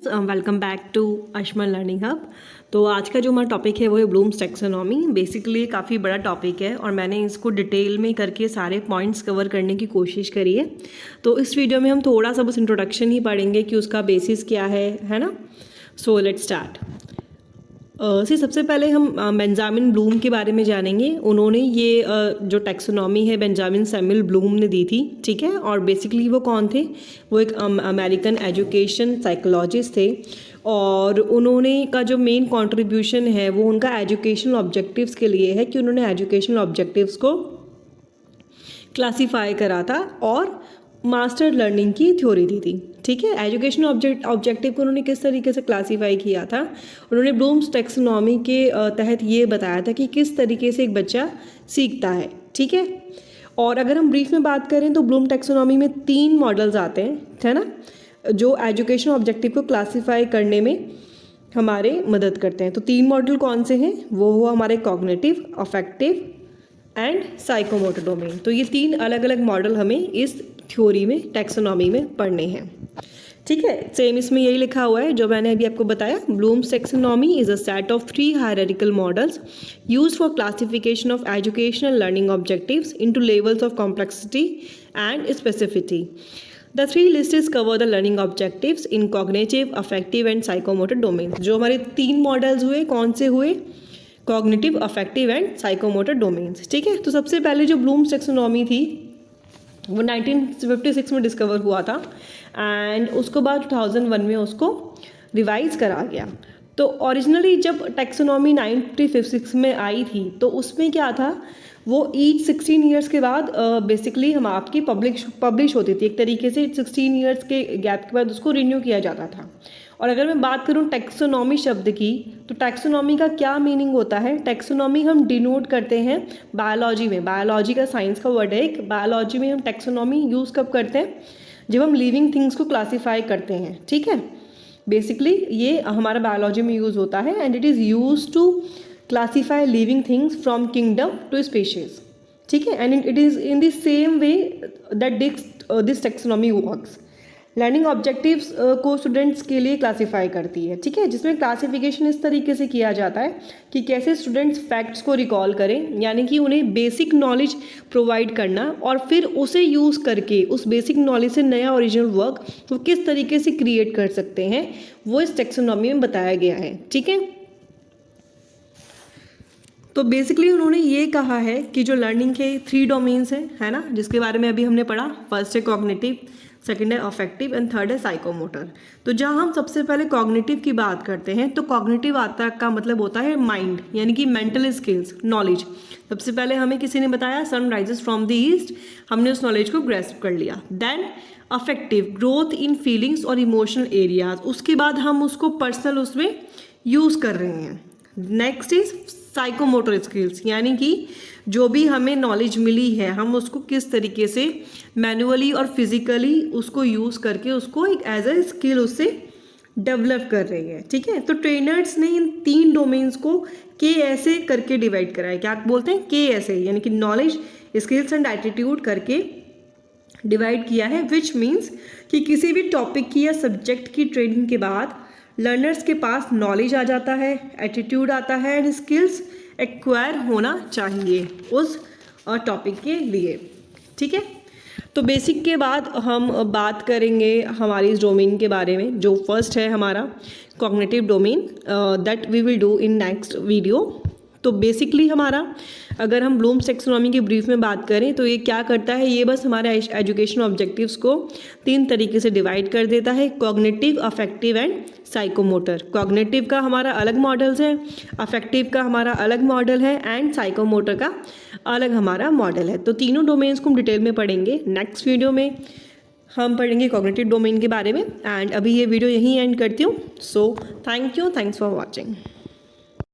Welcome back to Ashman learning hub. तो आज का जो हमारा टॉपिक है वो है ब्लूम्स टैक्सोनॉमी। बेसिकली काफ़ी बड़ा टॉपिक है और मैंने इसको डिटेल में करके सारे पॉइंट्स कवर करने की कोशिश करी है। तो इस वीडियो में हम थोड़ा सा बस इंट्रोडक्शन ही पढ़ेंगे कि उसका बेसिस क्या है ना। So let's start. सबसे पहले हम बेंजामिन ब्लूम के बारे में जानेंगे। उन्होंने ये जो टैक्सोनॉमी है बेंजामिन सैमुअल ब्लूम ने दी थी, ठीक है। और बेसिकली वो कौन थे? वो एक अमेरिकन एजुकेशन साइकोलॉजिस्ट थे और उन्होंने का जो मेन कंट्रीब्यूशन है वो उनका एजुकेशनल ऑब्जेक्टिव्स के लिए है कि उन्होंने एजुकेशनल ऑब्जेक्टिव्स को क्लासीफाई करा था और मास्टर लर्निंग की थ्योरी दी थी, ठीक है। एजुकेशन ऑब्जेक्टिव को उन्होंने किस तरीके से क्लासीफाई किया था? उन्होंने ब्लूम्स टैक्सोनॉमी के तहत ये बताया था कि किस तरीके से एक बच्चा सीखता है, ठीक है। और अगर हम ब्रीफ में बात करें तो ब्लूम टैक्सोनॉमी में 3 मॉडल्स आते हैं, है ना, जो एजुकेशन ऑब्जेक्टिव को क्लासीफाई करने में हमारे मदद करते हैं। तो 3 मॉडल कौन से हैं? वो हुआ हमारे cognitive, affective and psychomotor domain. तो ये 3 अलग अलग मॉडल हमें इस थ्योरी में, टैक्सोनॉमी में पढ़ने हैं, ठीक है। सेम इसमें यही लिखा हुआ है जो मैंने अभी आपको बताया। Bloom's taxonomy is a set of 3 hierarchical models used for classification of educational learning objectives into levels of complexity and specificity. The 3 lists cover the learning objectives in cognitive, affective and psychomotor domains. जो हमारे 3 models हुए, कौन से हुए? Cognitive, affective and psychomotor domains, ठीक है। तो सबसे पहले जो ब्लूम्स टैक्सोनॉमी थी वो 1956 में डिस्कवर हुआ था एंड उसके बाद 2001 में उसको रिवाइज करा गया। तो ओरिजिनली जब टैक्सोनॉमी 1956 में आई थी तो उसमें क्या था, वो ईच 16 ईयर्स के बाद बेसिकली हम आपकी पब्लिश होती थी। एक तरीके से 16 ईयर्स के गैप के बाद उसको रिन्यू किया जाता था। और अगर मैं बात करूं टैक्सोनॉमी शब्द की, तो टैक्सोनॉमी का क्या मीनिंग होता है? टैक्सोनॉमी हम डिनोट करते हैं बायोलॉजी में, बायोलॉजी का साइंस का वर्ड है एक। बायोलॉजी में हम टैक्सोनॉमी यूज़ कब करते हैं? जब हम लिविंग थिंग्स को क्लासीफाई करते हैं, ठीक है। बेसिकली ये हमारा बायोलॉजी में यूज़ होता है and it is use to classify living things from kingdom to species, ठीक है। And it is in the same way that this taxonomy works. Learning objectives को स्टूडेंट्स के लिए क्लासीफाई करती है, ठीक है, जिसमें क्लासिफिकेशन इस तरीके से किया जाता है कि कैसे स्टूडेंट्स फैक्ट्स को रिकॉल करें, यानी कि उन्हें बेसिक नॉलेज प्रोवाइड करना और फिर उसे यूज़ करके उस बेसिक नॉलेज से नया ओरिजिनल वर्क वो किस तरीके से क्रिएट कर सकते हैं, वो इस टैक्सोनॉमी में बताया गया है, ठीक है। तो बेसिकली उन्होंने ये कहा है कि जो लर्निंग के 3 डोमेन्स हैं, है ना, जिसके बारे में अभी हमने पढ़ा। फर्स्ट है कॉग्निटिव, सेकंड है अफेक्टिव एंड थर्ड है साइकोमोटर। तो जहाँ हम सबसे पहले कॉग्निटिव की बात करते हैं तो कॉग्निटिव आता का मतलब होता है माइंड, यानी कि मेंटल स्किल्स, नॉलेज। सबसे पहले हमें किसी ने बताया sun rises from the east, हमने उस नॉलेज को ग्रेस्प कर लिया। Then affective, growth in feelings और इमोशनल एरियाज, उसके बाद हम उसको पर्सनल उसमें यूज़ कर रहे हैं। नेक्स्ट इज साइकोमोटर स्किल्स, यानी कि जो भी हमें नॉलेज मिली है हम उसको किस तरीके से मैनुअली और फिजिकली उसको यूज़ करके उसको एक एज अ स्किल उससे डेवलप कर रही है, ठीक है। तो ट्रेनर्स ने इन 3 डोमेन्स को के ऐसे करके डिवाइड करा है। क्या बोलते हैं? के ऐसे, यानी कि नॉलेज, स्किल्स एंड एटीट्यूड करके डिवाइड किया है। विच मीन्स कि किसी भी टॉपिक की या सब्जेक्ट की ट्रेनिंग के बाद लर्नर्स के पास नॉलेज आ जाता है, एटीट्यूड आता है एंड स्किल्स एक्वायर होना चाहिए उस टॉपिक के लिए, ठीक है। तो बेसिक के बाद हम बात करेंगे हमारी इस डोमेन के बारे में, जो फर्स्ट है हमारा cognitive domain, that we will do in next video. तो बेसिकली हमारा अगर हम ब्लूम्स टैक्सोनॉमी के ब्रीफ में बात करें तो ये क्या करता है, ये बस हमारे एजुकेशन ऑब्जेक्टिव्स को 3 तरीके से डिवाइड कर देता है, cognitive, affective and psychomotor. Cognitive का हमारा अलग मॉडल्स है, अफेक्टिव का हमारा अलग मॉडल है एंड साइकोमोटर का अलग हमारा मॉडल है। तो तीनों डोमेन्स को हम डिटेल में पढ़ेंगे। नेक्स्ट वीडियो में हम पढ़ेंगे कॉग्निटिव डोमेन के बारे में एंड अभी ये वीडियो यहीं एंड करती हूँ। So thank you, thanks for watching.